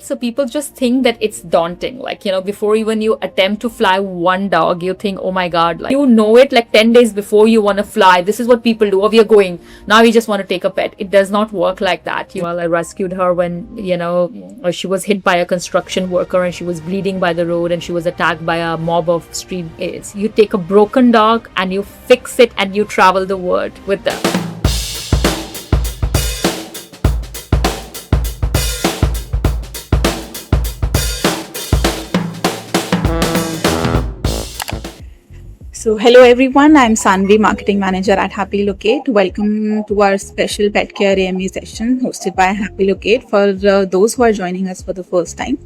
So people just think that it's daunting. Like, before even you attempt to fly one dog, you think, oh my God, like you know it like 10 days before you want to fly. This is what people do. Oh, we are going. Now we just want to take a pet. It does not work like that. Well, I rescued her when, she was hit by a construction worker and she was bleeding by the road and she was attacked by a mob of street kids. You take a broken dog and you fix it and you travel the world with them. So, hello everyone, I'm Sanvi, Marketing Manager at HappyLocate. Welcome to our special Pet Care AMA session hosted by HappyLocate. For those who are joining us for the first time,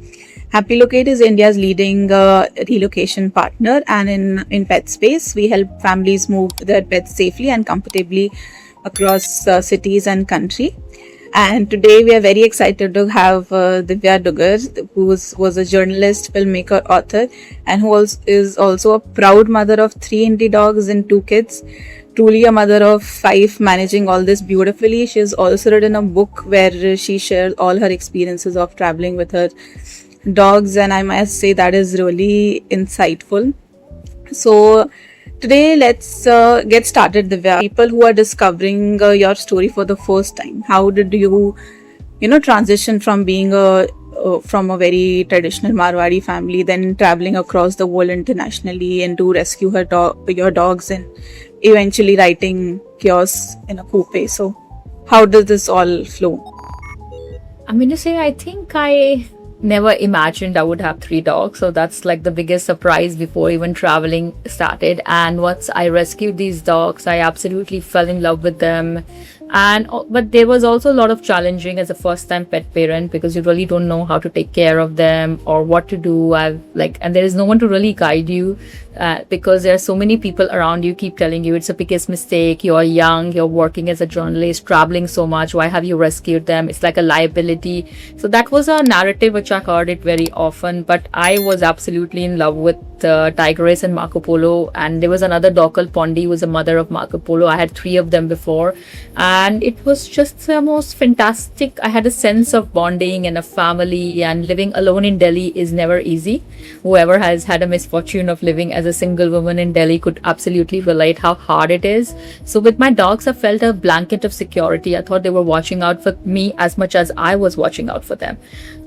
HappyLocate is India's leading relocation partner, and in pet space, we help families move their pets safely and comfortably across cities and country. And today we are very excited to have Divya Dugar, who was a journalist, filmmaker, author, and who is also a proud mother of 3 indie dogs and 2 kids. Truly a mother of 5, managing all this beautifully. She has also written a book where she shares all her experiences of traveling with her dogs, and I must say that is really insightful. So today, let's get started, Divya. People who are discovering your story for the first time, how did you, transition from being from a very traditional Marwari family, then traveling across the world internationally and to rescue your dogs, and eventually writing Chaos in a Coupe? So, how does this all flow? I'm going to say, I think I never imagined I would have 3 dogs. So that's like the biggest surprise before even traveling started. And once I rescued these dogs, I absolutely fell in love with them. But there was also a lot of challenging as a first time pet parent, because you really don't know how to take care of them or what to do. And there is no one to really guide you, because there are so many people around you keep telling you it's a biggest mistake. You're young, you're working as a journalist, traveling so much. Why have you rescued them? It's like a liability. So that was a narrative which I heard it very often. But I was absolutely in love with Tigress and Marco Polo. And there was another dog called Pondi, who was a mother of Marco Polo. I had 3 of them before. And it was just the most fantastic. I had a sense of bonding and a family, and living alone in Delhi is never easy. Whoever has had a misfortune of living as a single woman in Delhi could absolutely relate how hard it is. So with my dogs, I felt a blanket of security. I thought they were watching out for me as much as I was watching out for them.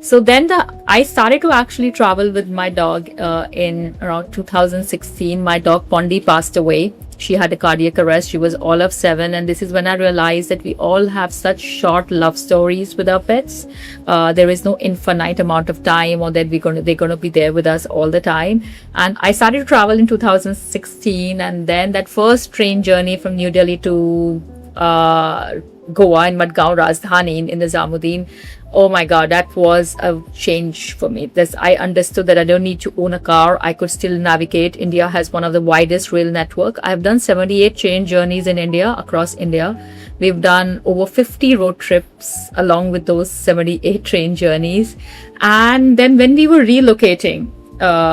So then I started to actually travel with my dog in around 2016. My dog Pondi passed away. She had a cardiac arrest. She was all of 7. And this is when I realized that we all have such short love stories with our pets. There is no infinite amount of time, or that they're going to be there with us all the time. And I started to travel in 2016. And then that first train journey from New Delhi to Goa in Madgaon, Rajdhani in Nizamuddin. Oh my God, that was a change for me. I understood that I don't need to own a car. I could still navigate. India has one of the widest rail network. I've done 78 train journeys in India, across India. We've done over 50 road trips along with those 78 train journeys. And then when we were relocating,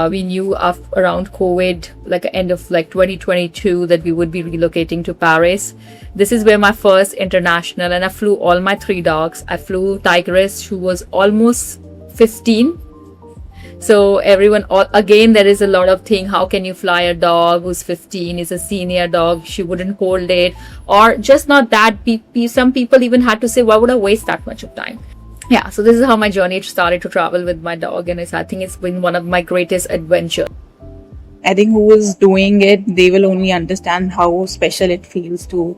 we knew around COVID, like end of 2022, that we would be relocating to Paris. This is where my first international, and I flew all my 3 dogs. I flew Tigress, who was almost 15. So again, there is a lot of thing. How can you fly a dog who's 15, is a senior dog? She wouldn't hold it. Or just not that. Some people even had to say, why would I waste that much of time? Yeah, so this is how my journey started to travel with my dog, and I think it's been one of my greatest adventures. I think who is doing it, they will only understand how special it feels to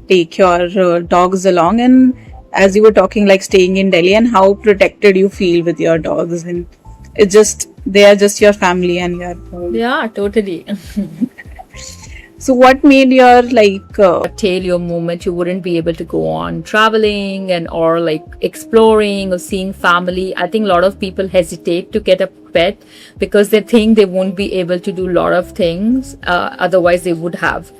take your dogs along. And as you were talking, like staying in Delhi, and how protected you feel with your dogs, and they are just your family and your Yeah, totally. So what made your curtail your movement? You wouldn't be able to go on traveling or exploring or seeing family. I think a lot of people hesitate to get a pet because they think they won't be able to do a lot of things otherwise they would have.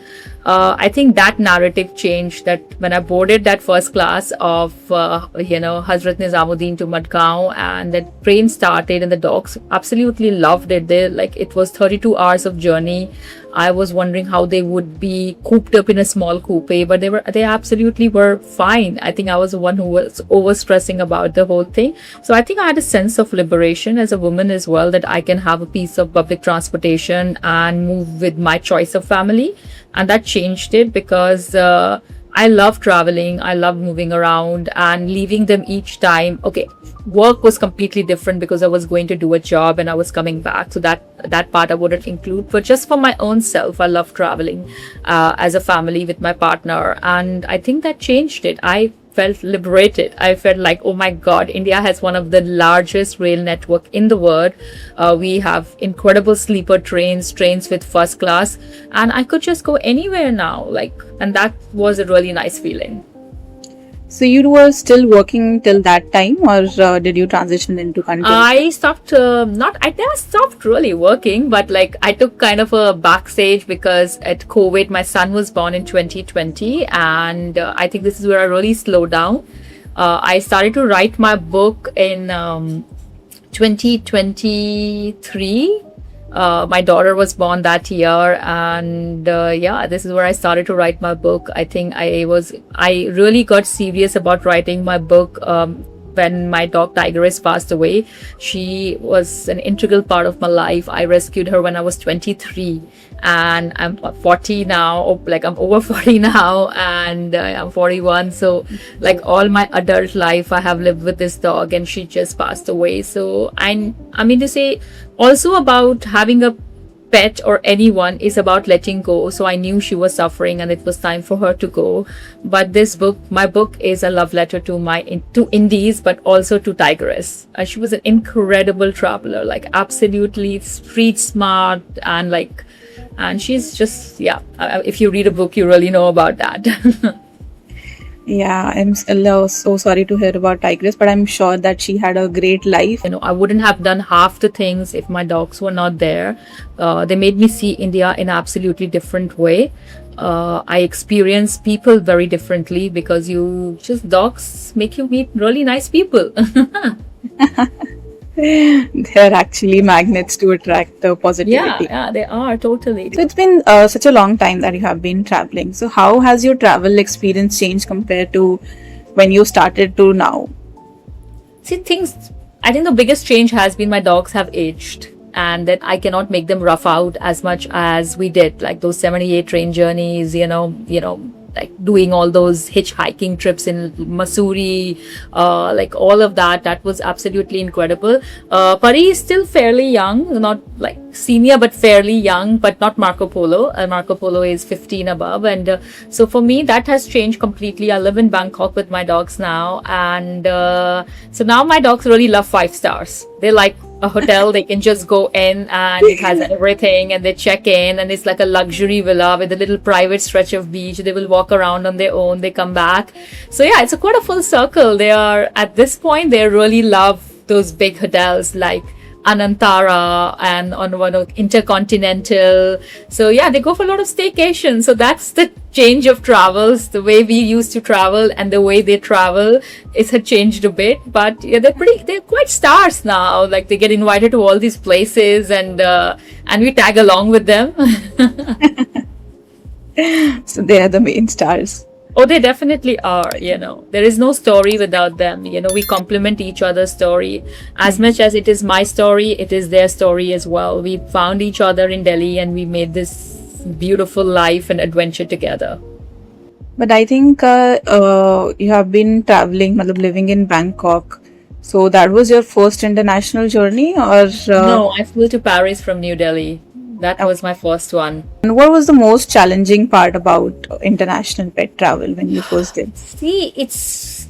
I think that narrative changed, that when I boarded that first class of, Hazrat Nizamuddin to Madgaon, and the train started and the dogs absolutely loved it. They like, it was 32 hours of journey. I was wondering how they would be cooped up in a small coupe, but they absolutely were fine. I think I was the one who was over stressing about the whole thing. So I think I had a sense of liberation as a woman as well, that I can have a piece of public transportation and move with my choice of family. And that changed it, because I love traveling, I love moving around and leaving them each time. Okay, work was completely different because I was going to do a job and I was coming back, so that part I wouldn't include. But just for my own self, I love traveling as a family with my partner, and I think that changed it. I felt liberated. I felt like, oh my God, India has one of the largest rail network in the world. We have incredible sleeper trains with first class, and I could just go anywhere now. And that was a really nice feeling. So you were still working till that time, or did you transition into content? I stopped, I never stopped really working, but I took kind of a backstage because at COVID, my son was born in 2020, and I think this is where I really slowed down. I started to write my book in 2023. My daughter was born that year, and this is where I started to write my book. I think I really got serious about writing my book when my dog Tigress passed away. She was an integral part of my life. I rescued her when I was 23, and I'm 40 now. I'm over 40 now, and I'm 41. So all my adult life, I have lived with this dog, and she just passed away. So I mean to say, also about having a pet or anyone is about letting go. So I knew she was suffering and it was time for her to go. But my book is a love letter to Indies, but also to Tigress. She was an incredible traveler, absolutely street smart, and she's just, if you read a book, you really know about that. Yeah, I'm so sorry to hear about Tigress, but I'm sure that she had a great life. I wouldn't have done half the things if my dogs were not there. They made me see India in an absolutely different way. I experience people very differently because dogs make you meet really nice people. They're actually magnets to attract the positivity. Yeah, they are, totally. So it's been such a long time that you have been traveling. So how has your travel experience changed compared to when you started to now? See, I think the biggest change has been my dogs have aged, and that I cannot make them rough out as much as we did, those 78 train journeys, doing all those hitchhiking trips in Missouri, all of that was absolutely incredible. Pari is still fairly young, not senior, but fairly young, but not Marco Polo. Marco Polo is 15 above, and so for me that has changed completely. I live in Bangkok with my dogs now, and so now my dogs really love 5 stars. They like a hotel they can just go in, and it has everything, and they check in, and it's like a luxury villa with a little private stretch of beach. They will walk around on their own, they come back. So it's quite a full circle. They are, at this point, they really love those big hotels like Anantara and on one of Intercontinental. So they go for a lot of staycations. So that's the change of travels. The way we used to travel and the way they travel, it had changed a bit. But they're quite stars now. They get invited to all these places, and we tag along with them. So they are the main stars. Oh, they definitely are. There is no story without them. We complement each other's story. As much as it is my story, it is their story as well. We found each other in Delhi, and we made this beautiful life and adventure together. But I think you have been traveling, living in Bangkok. So that was your first international journey, or? No, I flew to Paris from New Delhi. That was my first one. And what was the most challenging part about international pet travel when you first did? See,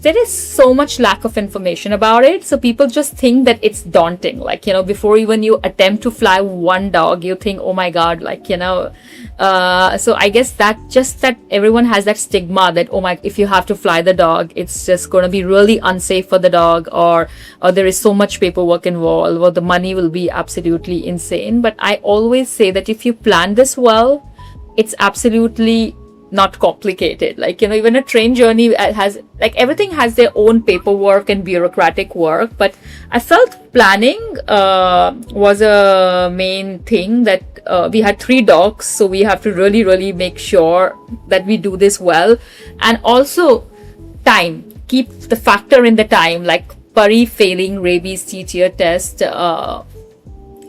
there is so much lack of information about it. So people just think that it's daunting. Before even you attempt to fly one dog, you think, oh my God, so I guess that everyone has that stigma that, oh my, if you have to fly the dog, it's just going to be really unsafe for the dog, or there is so much paperwork involved, or the money will be absolutely insane. But I always say that if you plan this well, it's absolutely not complicated. Like, even a train journey has, like, everything has their own paperwork and bureaucratic work. But I felt planning was a main thing, that we had 3 dogs, so we have to really, really make sure that we do this well. And also time, keep the factor in the time, like Pari failing rabies TTR test.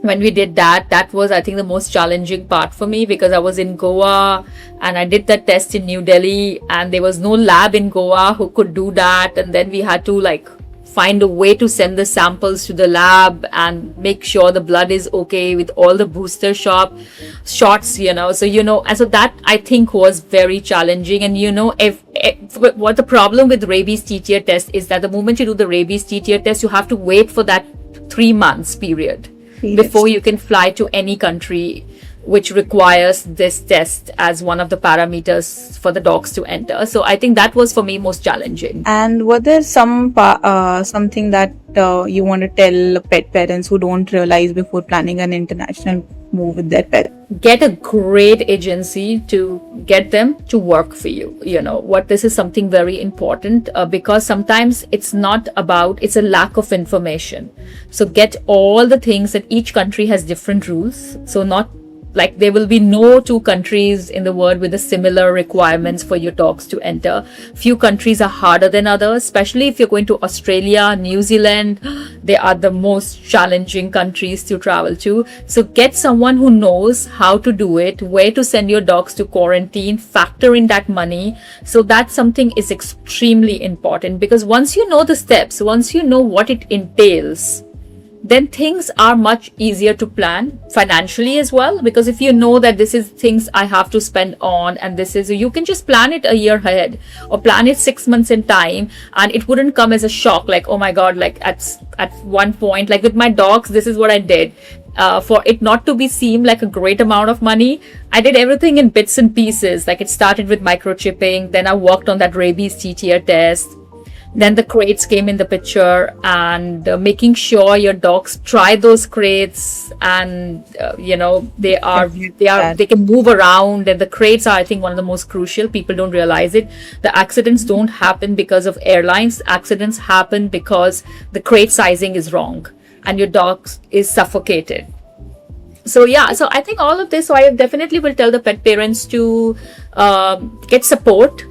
When we did that was, I think, the most challenging part for me, because I was in Goa and I did that test in New Delhi, and there was no lab in Goa who could do that. And then we had to like find a way to send the samples to the lab and make sure the blood is okay with all the booster shots, and so that, I think, was very challenging. And if what the problem with rabies TTR test is that the moment you do the rabies TTR test, you have to wait for that 3 months period before you can fly to any country which requires this test as one of the parameters for the dogs to enter. So I think that was for me most challenging. And were there something that you want to tell pet parents who don't realize before planning an international move with their pet? Get a great agency to get them to work for you. This is something very important, because sometimes it's a lack of information. So get all the things, that each country has different rules. So not like there will be no 2 countries in the world with the similar requirements for your dogs to enter. Few countries are harder than others, especially if you're going to Australia, New Zealand. They are the most challenging countries to travel to. So get someone who knows how to do it, where to send your dogs to quarantine, factor in that money. So that's something is extremely important, because once you know the steps, once you know what it entails, then things are much easier to plan financially as well. Because if you know that this is things I have to spend on, and you can just plan it a year ahead or plan it 6 months in time, and it wouldn't come as a shock, like, oh my God, like at one point, like with my dogs, this is what I did. For it not to be seem like a great amount of money, I did everything in bits and pieces. Like, it started with microchipping, then I worked on that rabies TTR test. Then the crates came in the picture, and making sure your dogs try those crates, and they can move around. And the crates are, I think, one of the most crucial. People don't realize it. The accidents don't happen because of airlines. Accidents happen because the crate sizing is wrong and your dog is suffocated. So I think all of this. So I definitely will tell the pet parents to get support,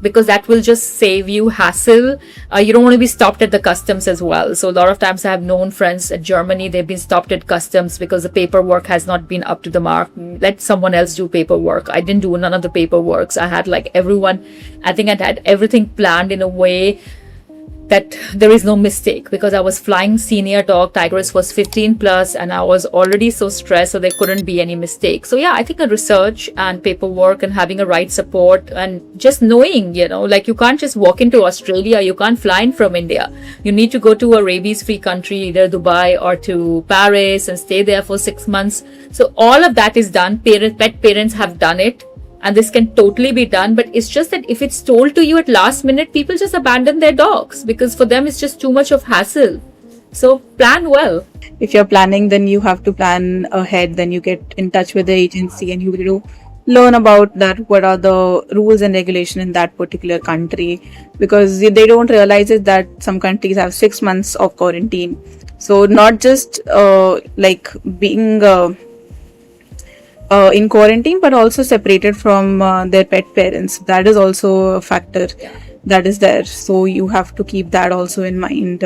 because that will just save you hassle. You don't want to be stopped at the customs as well. So a lot of times I have known friends at Germany, they've been stopped at customs because the paperwork has not been up to the mark. Let someone else do paperwork. I didn't do none of the paperwork. I had I think I'd had everything planned in a way that there is no mistake, because I was flying senior dog. Tigress was 15 plus, and I was already so stressed, so there couldn't be any mistake. So I think a research and paperwork and having a right support, and just knowing, like, you can't just walk into Australia, you can't fly in from India. You need to go to a rabies free country, either Dubai or to Paris, and stay there for 6 months. So all of that is done. Pet parents have done it. And this can totally be done, but it's just that if it's told to you at last minute, people just abandon their dogs, because for them it's just too much of hassle. So plan well. If you're planning, then you have to plan ahead. Then you get in touch with the agency, and you will learn about that. What are the rules and regulation in that particular country? Because they don't realize it that some countries have 6 months of quarantine. So not just like being in quarantine, but also separated from their pet parents. That is also a factor that is there. So you have to keep that also in mind.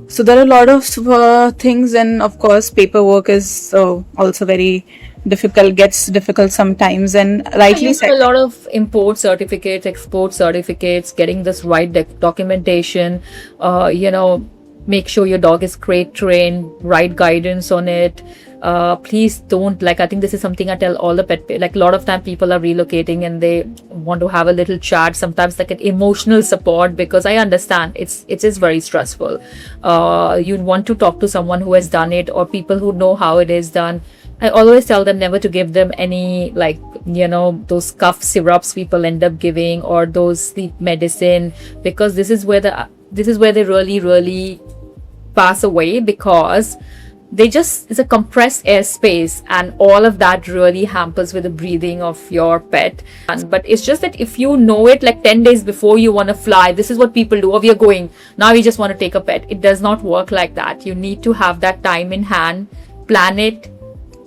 So there are a lot of things, and of course paperwork is also very difficult, gets difficult sometimes, and rightly said. A lot of import certificates, export certificates, getting this right documentation, make sure your dog is crate trained, right guidance on it. Please don't, I think this is something I tell all the a lot of time people are relocating and they want to have a little chat, sometimes an emotional support, because I understand it is very stressful. You want to talk to someone who has done it, or people who know how it is done. I always tell them never to give them any those cough syrups people end up giving, or those sleep medicine, because this is where they really, really pass away, because it's a compressed air space, and all of that really hampers with the breathing of your pet. But it's just that if you know it like 10 days before you want to fly, this is what people do. Oh, we are going now, we just want to take a pet. It does not work like that. You need to have that time in hand, plan it,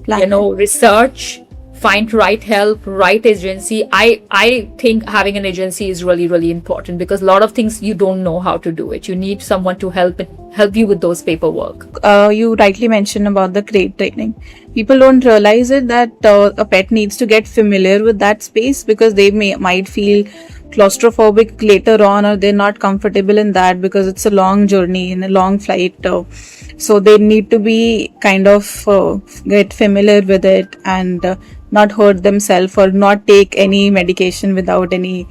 research, find right help, right agency. I think having an agency is really, really important, because a lot of things you don't know how to do it. You need someone to help you with those paperwork. You rightly mentioned about the crate training. People don't realize it that a pet needs to get familiar with that space, because they might feel claustrophobic later on, or they're not comfortable in that because it's a long journey and a long flight. So they need to be kind of get familiar with it, and not hurt themselves or not take any medication without any,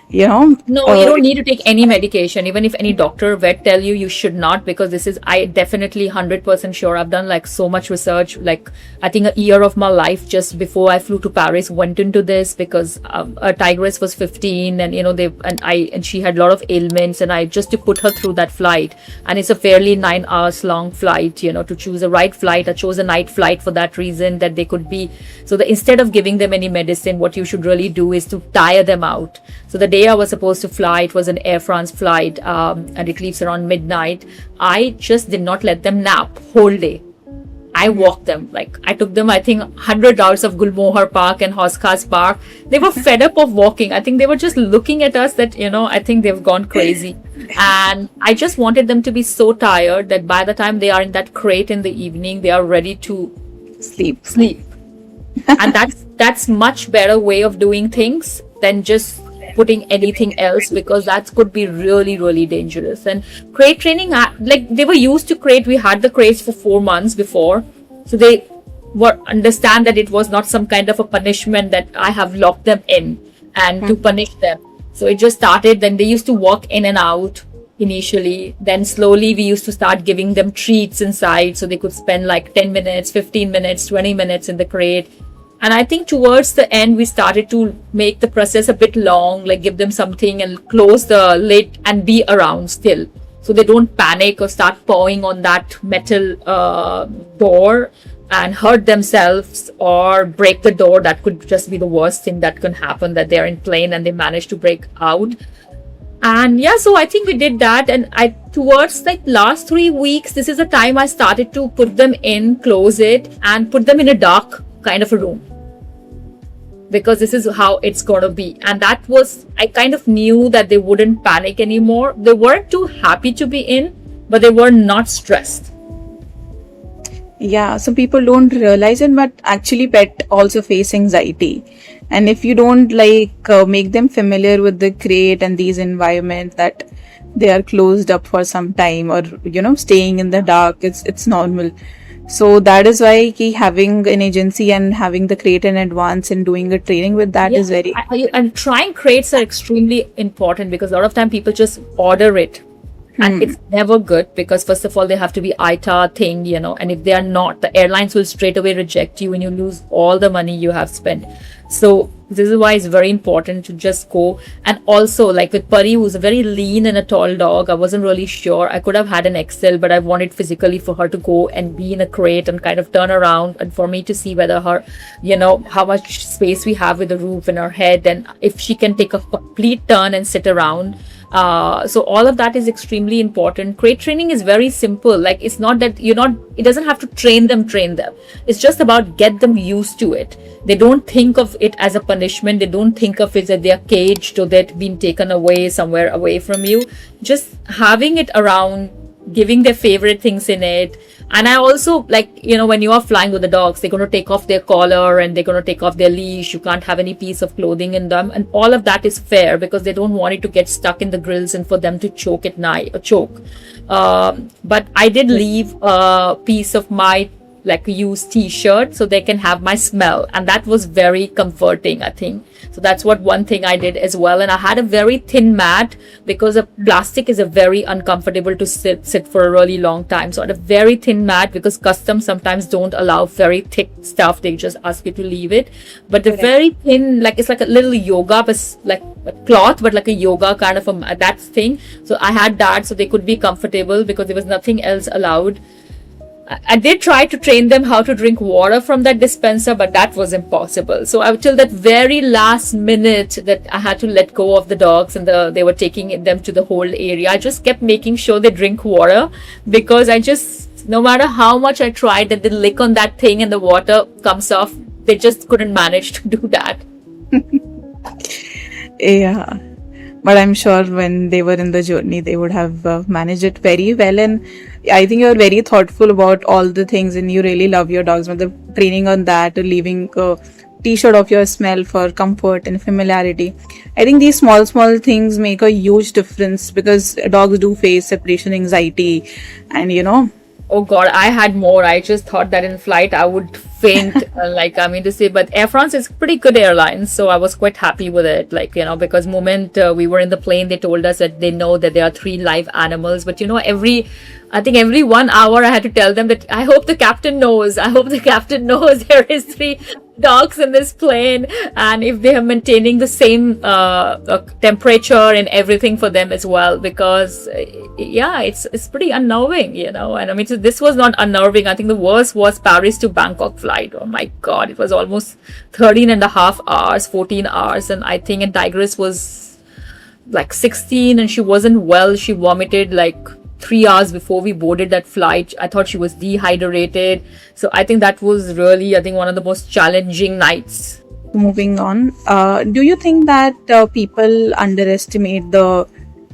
No, you don't need to take any medication. Even if any doctor or vet tell you, you should not, because I definitely 100% sure. I've done like so much research, like I think a year of my life just before I flew to Paris went into this, because a tigress was 15, and and she had a lot of ailments, and I just to put her through that flight, and it's a fairly 9 hours long flight, to choose the right flight. I chose a night flight for that reason, that they could be, so that instead of giving them any medicine, what you should really do is to tire them out. So the day I was supposed to fly, it was an Air France flight, and it leaves around midnight. I just did not let them nap whole day. I walked them. Like, I took them, I think, 100 hours of Gulmohar Park and Hoskas Park. They were fed up of walking. I think they were just looking at us that, I think they've gone crazy. And I just wanted them to be so tired that by the time they are in that crate in the evening, they are ready to sleep. And that's much better way of doing things than just putting anything else, because that could be really, really dangerous. And crate training, like they were used to crate. We had the crates for 4 months before, so they were understand that it was not some kind of a punishment that I have locked them in and to punish them. So it just started. Then they used to walk in and out initially. Then slowly we used to start giving them treats inside, so they could spend like 10 minutes, 15 minutes, 20 minutes in the crate. And I think towards the end, we started to make the process a bit long, like give them something and close the lid and be around still, so they don't panic or start pawing on that metal door and hurt themselves or break the door. That could just be the worst thing that can happen, that they're in plane and they manage to break out. And yeah, so I think we did that. And towards like last 3 weeks, this is the time I started to put them in, close it, and put them in a dark kind of a room, because this is how it's gonna be. And that was, I kind of knew that they wouldn't panic anymore. They weren't too happy to be in, but they were not stressed. Yeah, so people don't realize it, but actually pet also face anxiety. And if you don't make them familiar with the crate and these environments, that they are closed up for some time, or staying in the dark, it's normal. So that is why having an agency and having the crate in advance and doing a training with that is very... And trying crates are extremely important, because a lot of time people just order it. And it's never good, because first of all, they have to be ITA thing, and if they are not, the airlines will straight away reject you and you lose all the money you have spent. So this is why it's very important to just go. And also, like with Pari, who's a very lean and a tall dog, I wasn't really sure. I could have had an XL, but I wanted physically for her to go and be in a crate and kind of turn around, and for me to see whether her, how much space we have with the roof in her head, and if she can take a complete turn and sit around. So all of that is extremely important. Crate training is very simple. Like, it's not that it doesn't have to train them. It's just about get them used to it. They don't think of it as a punishment. They don't think of it that they are caged or that being taken away somewhere away from you. Just having it around, giving their favorite things in it. And I also, when you are flying with the dogs, they're going to take off their collar and they're going to take off their leash. You can't have any piece of clothing in them. And all of that is fair, because they don't want it to get stuck in the grills and for them to choke at night or choke. But I did leave a piece of my used t-shirt so they can have my smell, and that was very comforting, I think. So that's one thing I did as well. And I had a very thin mat, because a plastic is a very uncomfortable to sit for a really long time. So I had a very thin mat, because customs sometimes don't allow very thick stuff. They just ask you to leave it. But the very thin, it's like a little yoga, but like a cloth, but like a yoga kind of that thing. So I had that so they could be comfortable, because there was nothing else allowed. I did try to train them how to drink water from that dispenser, but that was impossible. So till that very last minute that I had to let go of the dogs and they were taking them to the whole area, I just kept making sure they drink water, because no matter how much I tried, that they lick on that thing and the water comes off, they just couldn't manage to do that. Yeah. But I'm sure when they were in the journey, they would have managed it very well. And I think you're very thoughtful about all the things, and you really love your dogs. But the training on that, leaving a t-shirt of your smell for comfort and familiarity. I think these small things make a huge difference, because dogs do face separation anxiety, and Oh God, I had more. I just thought that in flight I would faint. But Air France is pretty good airline, so I was quite happy with it. Because moment we were in the plane, they told us that they know that there are 3 live animals. But I think every 1 hour I had to tell them that I hope the captain knows. I hope the captain knows there is 3 dogs in this plane, and if they are maintaining the same temperature and everything for them as well, because it's pretty unnerving, And I mean, this was not unnerving. I think the worst was Paris to Bangkok flight. Oh my God, it was almost 13 and a half hours, 14 hours, and I think Tigress was like 16, and she wasn't well. She vomited like 3 hours before we boarded that flight. I thought she was dehydrated. So I think that was really, one of the most challenging nights. Moving on, do you think that people underestimate the,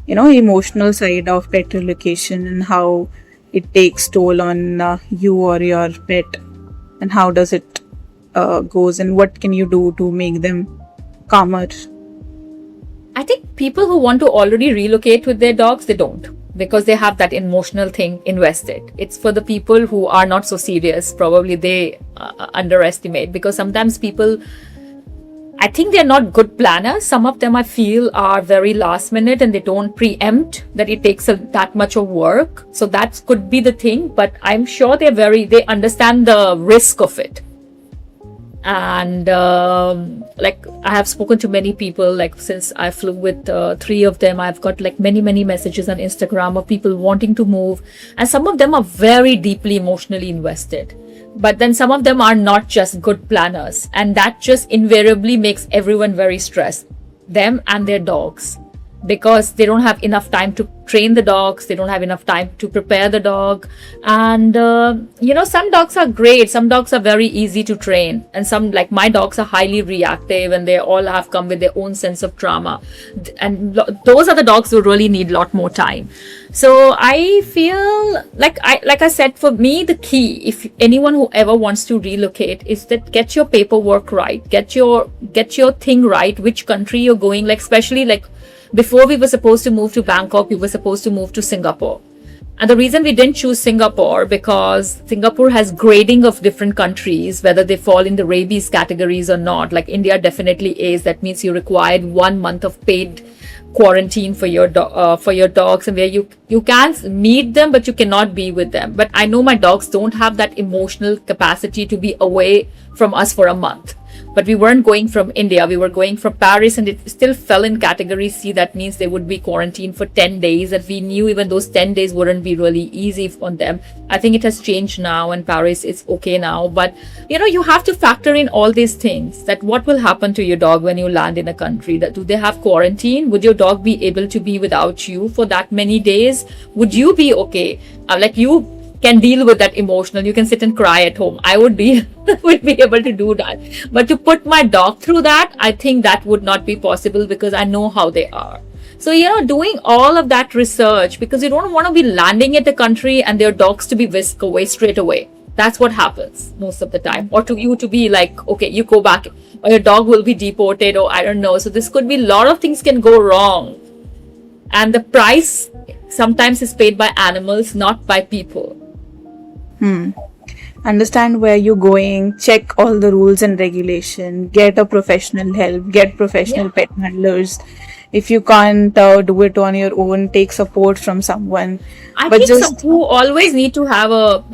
emotional side of pet relocation, and how it takes toll on you or your pet, and how does it goes, and what can you do to make them calmer? I think people who want to already relocate with their dogs, they don't, because they have that emotional thing invested. It's for the people who are not so serious. Probably they underestimate, because sometimes people, I think they're not good planners. Some of them I feel are very last minute, and they don't preempt that it takes that much of work. So that could be the thing, but I'm sure they understand the risk of it. And I have spoken to many people, since I flew with 3 of them, I've got many messages on Instagram of people wanting to move, and some of them are very deeply emotionally invested, but then some of them are not just good planners, and that just invariably makes everyone very stressed, them and their dogs, because they don't have enough time to train the dogs, they don't have enough time to prepare the dog. And some dogs are great, some dogs are very easy to train, and some, like my dogs, are highly reactive, and they all have come with their own sense of trauma, and those are the dogs who really need a lot more time. So I feel like I said, for me, the key, if anyone who ever wants to relocate, is that get your paperwork right, get your thing right, which country you're going, especially before we were supposed to move to Bangkok, we were supposed to move to Singapore. And the reason we didn't choose Singapore, because Singapore has grading of different countries, whether they fall in the rabies categories or not. Like India definitely is. That means you required 1 month of paid quarantine for your dogs, and where you can meet them, but you cannot be with them. But I know my dogs don't have that emotional capacity to be away from us for a month. But we weren't going from India, we were going from Paris, and it still fell in category C. That means they would be quarantined for 10 days, and we knew even those 10 days wouldn't be really easy on them. I think it has changed now, and Paris is okay now. But, you have to factor in all these things, that what will happen to your dog when you land in a country. That do they have quarantine? Would your dog be able to be without you for that many days? Would you be okay? You can deal with that emotional, you can sit and cry at home. I would be able to do that, but to put my dog through that, I think that would not be possible, because I know how they are. So doing all of that research, because you don't want to be landing at the country and their dogs to be whisked away straight away. That's what happens most of the time. Or to you to be like, okay, you go back, or your dog will be deported, or I don't know. So this could be, a lot of things can go wrong, and the price sometimes is paid by animals, not by people. Understand where you're going, check all the rules and regulation, get a professional help, get professional pet handlers. If you can't do it on your own, take support from someone. I think you always need to have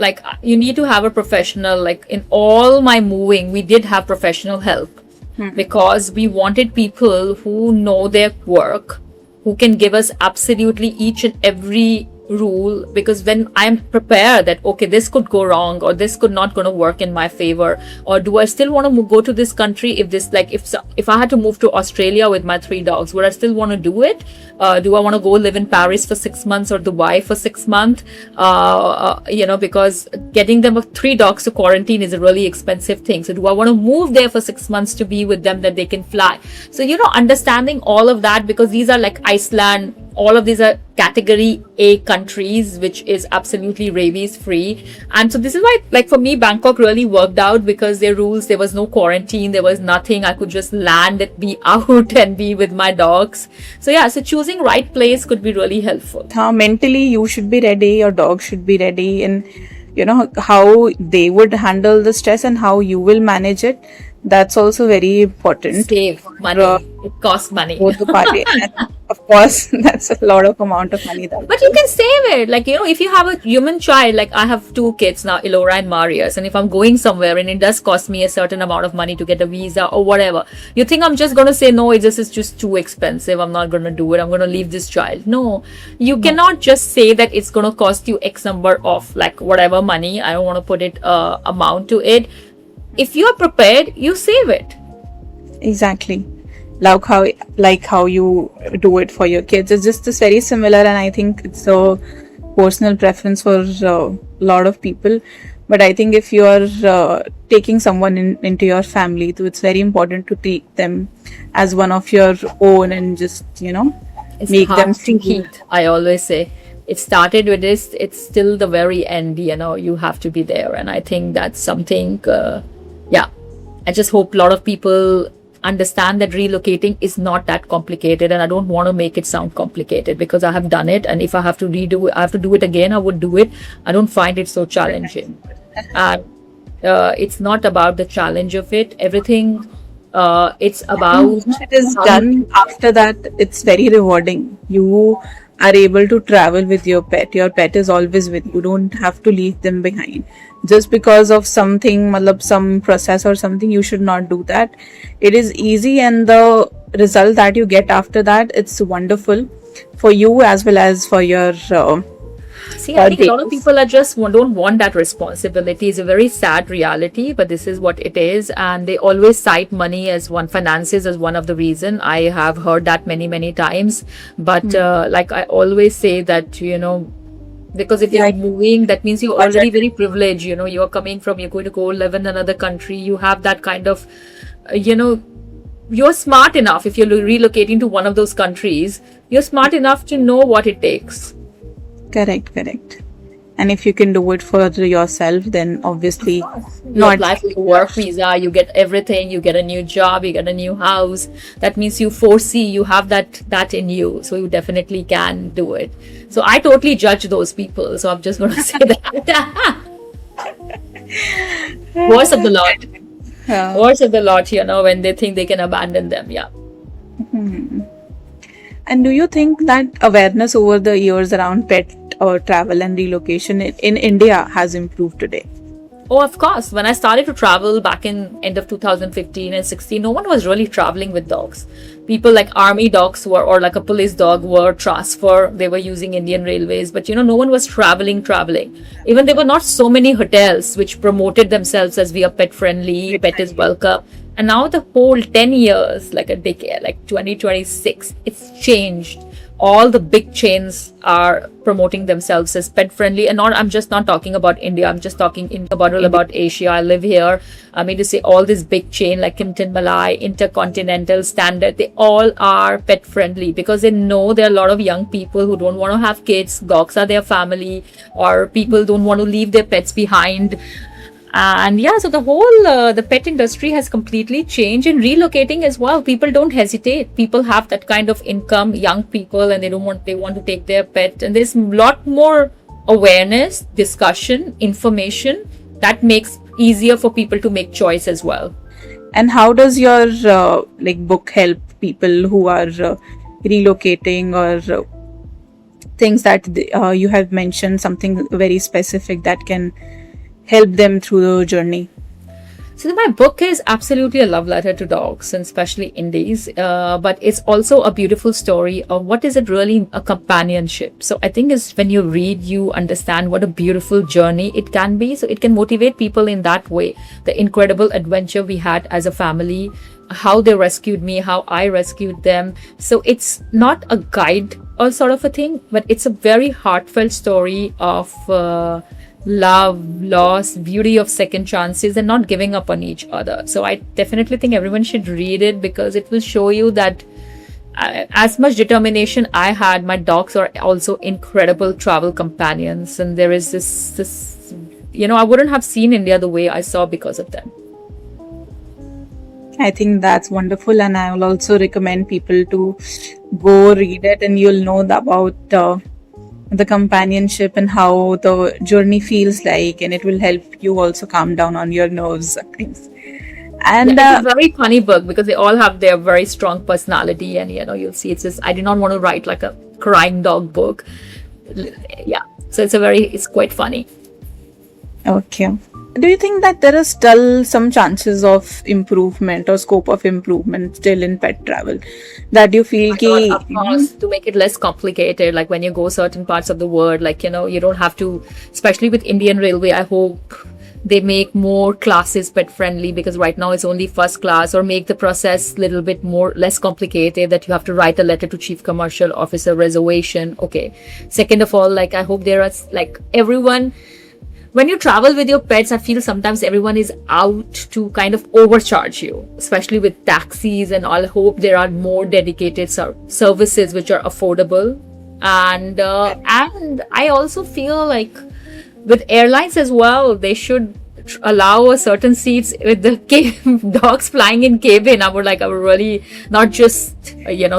you need to have a professional. In all my moving, we did have professional help, because we wanted people who know their work, who can give us absolutely each and every rule, because when I'm prepared that okay, this could go wrong or this could not going to work in my favor, or do I still want to go to this country, if this like if I had to move to Australia with my 3 dogs, would I still want to do it? Do I want to go live in Paris for 6 months or Dubai for 6 months? Because getting them 3 dogs to quarantine is a really expensive thing. So do I want to move there for 6 months to be with them that they can fly? So understanding all of that, because these are like Iceland, all of these are category A countries, which is absolutely rabies free. And so this is why, like for me, Bangkok really worked out, because their rules, there was no quarantine, there was nothing. I could just land and be out and be with my dogs. So yeah, so choosing right place could be really helpful. How mentally you should be ready, your dog should be ready, and how they would handle the stress and how you will manage it. That's also very important. Save money. It costs money. Both the party. And of course, that's a lot of amount of money. But you can save it. Like, if you have a human child, like I have 2 kids now, Elora and Marius, and if I'm going somewhere and it does cost me a certain amount of money to get a visa or whatever, you think I'm just going to say, no, this is just too expensive, I'm not going to do it, I'm going to leave this child. No, you cannot just say that it's going to cost you X number of like whatever money. I don't want to put it amount to it. If you are prepared, you save it. Exactly. Like how you do it for your kids. It's just this very similar, and I think it's a personal preference for a lot of people. But I think if you are taking someone into your family, so it's very important to take them as one of your own and just It's make them to heat. I always say it started with this. It's still the very end. You have to be there, and I think that's something. I just hope a lot of people understand that relocating is not that complicated, and I don't want to make it sound complicated, because I have done it, and if I have to redo it, I have to do it again, I would do it. I don't find it so challenging. And it's not about the challenge of it. Everything, it's about it is done. After that, it's very rewarding. You are able to travel with your pet. Your pet is always with you. You don't have to leave them behind just because of something, some process or something. You should not do that. It is easy, and the result that you get after that, it's wonderful for you as well as for your I think a lot of people don't want that responsibility. It's a very sad reality, but this is what it is. And they always cite money as finances as one of the reason. I have heard that many times. But like I always say that, because if you're moving, that means you're already very privileged. You're you're going to go live in another country. You have that kind of, you're smart enough. If you're relocating to one of those countries, you're smart enough to know what it takes. Correct. And if you can do it for yourself, then obviously you apply for your work visa, you get everything, you get a new job, you get a new house. That means you foresee, you have that in you, so you definitely can do it. So I totally judge those people, so I'm just going to say that. Words of the Lord. Words of the Lord, when they think they can abandon them. Yeah. And do you think that awareness over the years around pet or travel and relocation in India has improved today? Oh, of course. When I started to travel back in end of 2015 and 16, no one was really traveling with dogs. People like army dogs or like a police dog were transferred. They were using Indian Railways, but no one was traveling. Even there were not so many hotels which promoted themselves as we are pet friendly, pet is welcome. And now the whole 10 years, like a decade, like 2026, it's changed. All the big chains are promoting themselves as pet friendly. And I'm just not talking about India. I'm just talking about Asia. I live here. I mean to say all this big chain like Kimpton Malay, Intercontinental, Standard, they all are pet friendly because they know there are a lot of young people who don't want to have kids. Dogs are their family, or people don't want to leave their pets behind. And so the whole the pet industry has completely changed, and relocating as well. People don't hesitate. People have that kind of income, young people, and they want to take their pet. And there's a lot more awareness, discussion, information that makes easier for people to make choice as well. And how does your book help people who are relocating, or things that you have mentioned, something very specific that can help them through the journey? So my book is absolutely a love letter to dogs, and especially indies. But it's also a beautiful story of what is it really a companionship. So I think is when you read, you understand what a beautiful journey it can be. So it can motivate people in that way. The incredible adventure we had as a family, how they rescued me, how I rescued them. So it's not a guide or sort of a thing, but it's a very heartfelt story of love, loss, beauty of second chances, and not giving up on each other. So I definitely think everyone should read it because it will show you that as much determination I had, my dogs are also incredible travel companions. And there is this, I wouldn't have seen India the way I saw because of them. I think that's wonderful, and I will also recommend people to go read it, and you'll know about the companionship and how the journey feels like, and it will help you also calm down on your nerves and things. And It's a very funny book because they all have their very strong personality, and you'll see it's just I did not want to write like a crying dog book. Yeah, so it's quite funny. okay. Do you think that there is still some chances of improvement or scope of improvement still in pet travel that you feel Of course, to make it less complicated, like when you go certain parts of the world, like you don't have to, especially with Indian Railway, I hope they make more classes pet friendly, because right now it's only first class, or make the process a little bit more less complicated, that you have to write a letter to chief commercial officer, reservation. Okay, second of all, like I hope there are like everyone, when you travel with your pets, I feel sometimes everyone is out to kind of overcharge you, especially with taxis and all. I hope there are more dedicated services which are affordable. And I also feel like with airlines as well, they should allow a certain seats with the dogs flying in cabin. I would really not just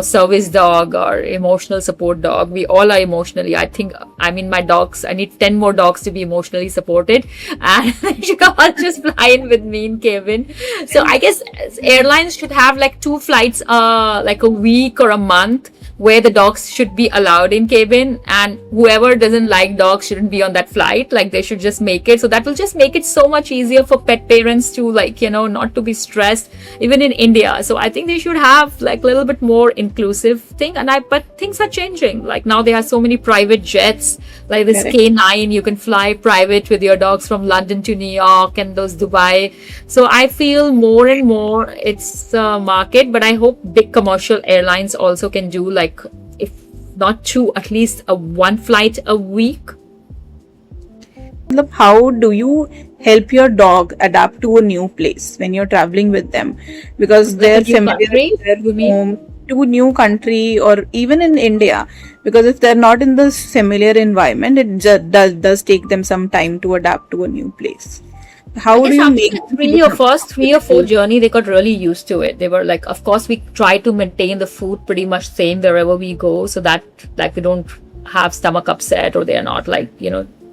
service dog or emotional support dog. We all are emotionally, I mean my dogs, I need 10 more dogs to be emotionally supported, and you can't just fly in with me in cabin. So I guess airlines should have like 2 flights like a week or a month where the dogs should be allowed in cabin, and whoever doesn't like dogs shouldn't be on that flight. Like they should just make it so that will just make it so much easier for pet parents to not to be stressed even in India. So I think they should have like a little bit more inclusive thing. But things are changing. Like now they have so many private jets, like this K9, you can fly private with your dogs from London to New York and those Dubai. So I feel more and more it's a market, but I hope big commercial airlines also can do like, if not 2, at least a 1 flight a week. How do you help your dog adapt to a new place when you're traveling with them, because they're familiar with their home, to a new country, or even in India, because if they're not in this familiar environment, it just does take them some time to adapt to a new place. How do you make first 3 or 4 journey, they got really used to it. They were like, of course we try to maintain the food pretty much same wherever we go, so that like we don't have stomach upset, or they are not like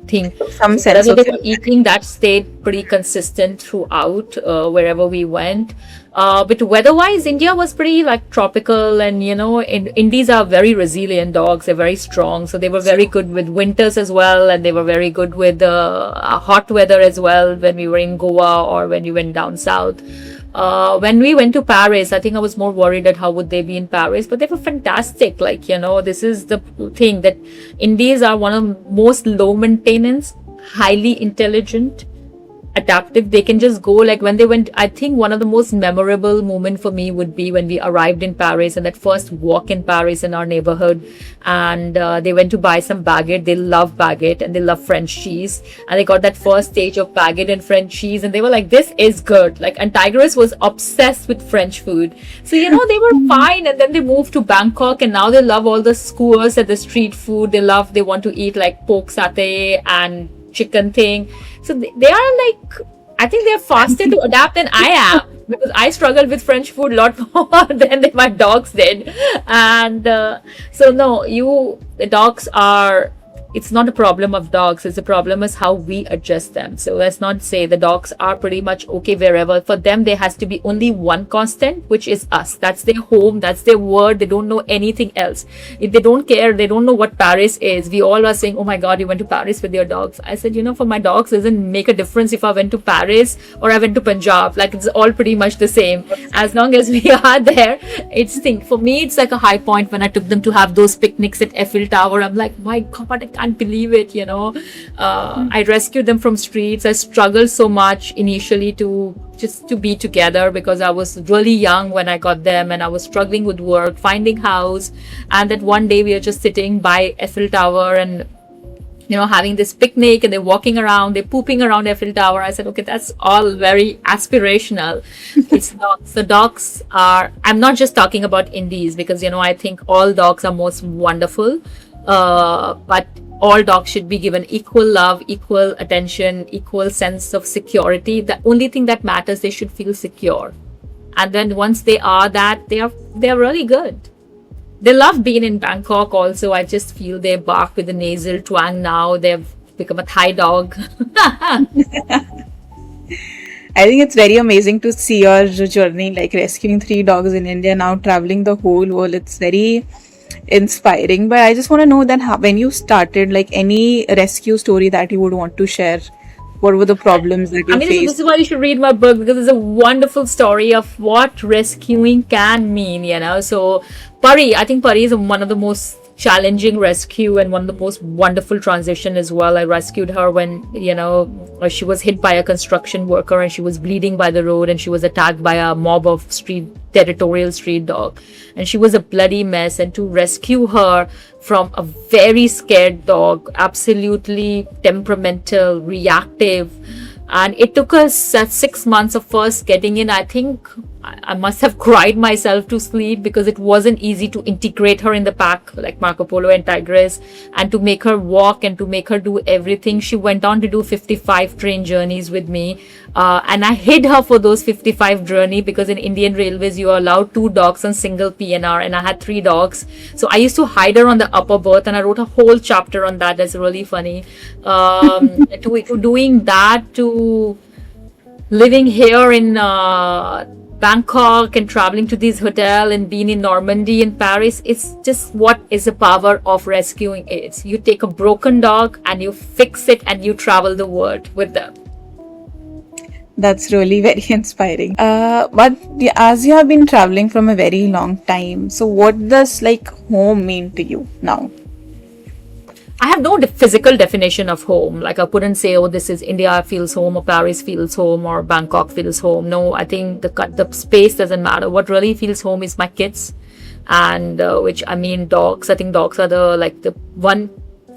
thing. Some sense of eating that stayed pretty consistent throughout wherever we went. But weather-wise, India was pretty like tropical, and Indies are very resilient dogs. They're very strong, so they were very good with winters as well, and they were very good with hot weather as well when we were in Goa or when we went down south. When we went to Paris, I think I was more worried at how would they be in Paris, but they were fantastic. Like, this is the thing that Indies are one of most low maintenance, highly intelligent, adaptive. They can just go, like when they went, I think one of the most memorable moment for me would be when we arrived in Paris and that first walk in Paris in our neighborhood, and they went to buy some baguette. They love baguette and they love French cheese, and they got that first stage of baguette and French cheese, and they were like, this is good. Like, and Tigress was obsessed with French food, so they were fine. And then they moved to Bangkok, and now they love all the skewers at the street food. They want to eat like pork satay and chicken thing. So they are like, I think they're faster to adapt than I am, because I struggled with French food a lot more than my dogs did. And so no, the dogs are, it's not a problem of dogs. It's a problem is how we adjust them. So let's not say the dogs are pretty much okay wherever. For them, there has to be only one constant, which is us. That's their home. That's their word. They don't know anything else. If they don't care, they don't know what Paris is. We all are saying, oh my God, you went to Paris with your dogs. I said, for my dogs, it doesn't make a difference if I went to Paris or I went to Punjab. Like, it's all pretty much the same. As long as we are there, for me, it's like a high point when I took them to have those picnics at Eiffel Tower. I'm like, my God, I can't believe it, I rescued them from streets. I struggled so much initially to be together because I was really young when I got them and I was struggling with work, finding house. And that one day we are just sitting by Eiffel Tower and having this picnic, and they're walking around, they're pooping around Eiffel Tower. I said, okay, that's all very aspirational. It's dogs. The dogs are, I'm not just talking about indies because, I think all dogs are most wonderful. But all dogs should be given equal love, equal attention, equal sense of security. The only thing that matters, they should feel secure. And then once they are that, they're really good. They love being in Bangkok also. I just feel they bark with a nasal twang now. They've become a Thai dog. I think it's very amazing to see your journey, like rescuing 3 dogs in India, now traveling the whole world. It's very inspiring. But I just want to know that when you started, like any rescue story that you would want to share. What were the problems that you faced? This is why you should read my book, because it's a wonderful story of what rescuing can mean, So Pari, I think Pari is one of the most challenging rescue and one of the most wonderful transition as well. I rescued her when, she was hit by a construction worker and she was bleeding by the road and she was attacked by a mob of territorial street dog. And she was a bloody mess. And to rescue her from a very scared dog, absolutely temperamental, reactive, and it took us 6 months of first getting in. I think I must have cried myself to sleep because it wasn't easy to integrate her in the pack like Marco Polo and Tigress, and to make her walk and to make her do everything. She went on to do 55 train journeys with me, and I hid her for those 55 journey because in Indian Railways you are allowed 2 dogs on single PNR, and I had 3 dogs. So I used to hide her on the upper berth, and I wrote a whole chapter on that. That's really funny. To doing that, to living here in Bangkok and traveling to this hotel and being in Normandy and Paris, it's just what is the power of rescuing is. You take a broken dog and you fix it and you travel the world with them. That's really very inspiring. But as you have been traveling from a very long time, so what does home mean to you now? I have no physical definition of home. Like I couldn't say, oh, this is India feels home, or Paris feels home, or Bangkok feels home. No, I think the space doesn't matter. What really feels home is my kids, and dogs. I think dogs are the one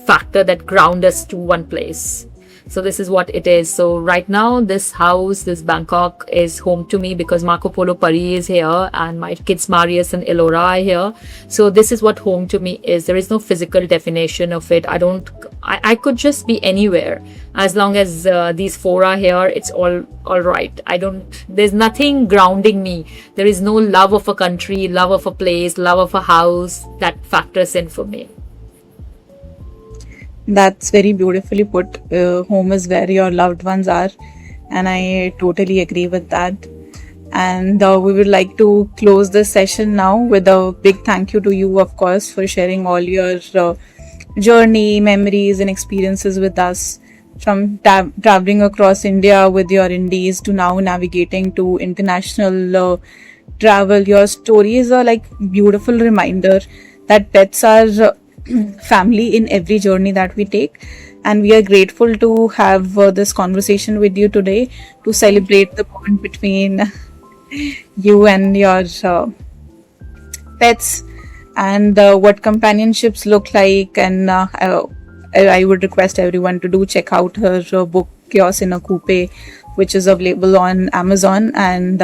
factor that ground us to one place. So this is what it is. So right now, this house, this Bangkok is home to me because Marco Polo Pari is here and my kids Marius and Elora are here. So this is what home to me is. There is no physical definition of it. I could just be anywhere. As long as these 4 are here, it's all right. There's nothing grounding me. There is no love of a country, love of a place, love of a house that factors in for me. That's very beautifully put. Home is where your loved ones are, and I totally agree with that. And we would like to close this session now with a big thank you to you, of course, for sharing all your journey, memories, and experiences with us. From traveling across India with your indies to now navigating to international travel, your stories are like beautiful reminder that pets are family in every journey that we take, and we are grateful to have this conversation with you today to celebrate the bond between you and your pets, and what companionships look like. And I would request everyone to do check out her book Chaos in a Coupe, which is available on Amazon, and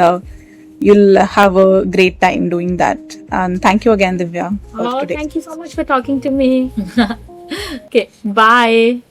you'll have a great time doing that. And thank you again, Divya. Thank you so much for talking to me. Okay, bye.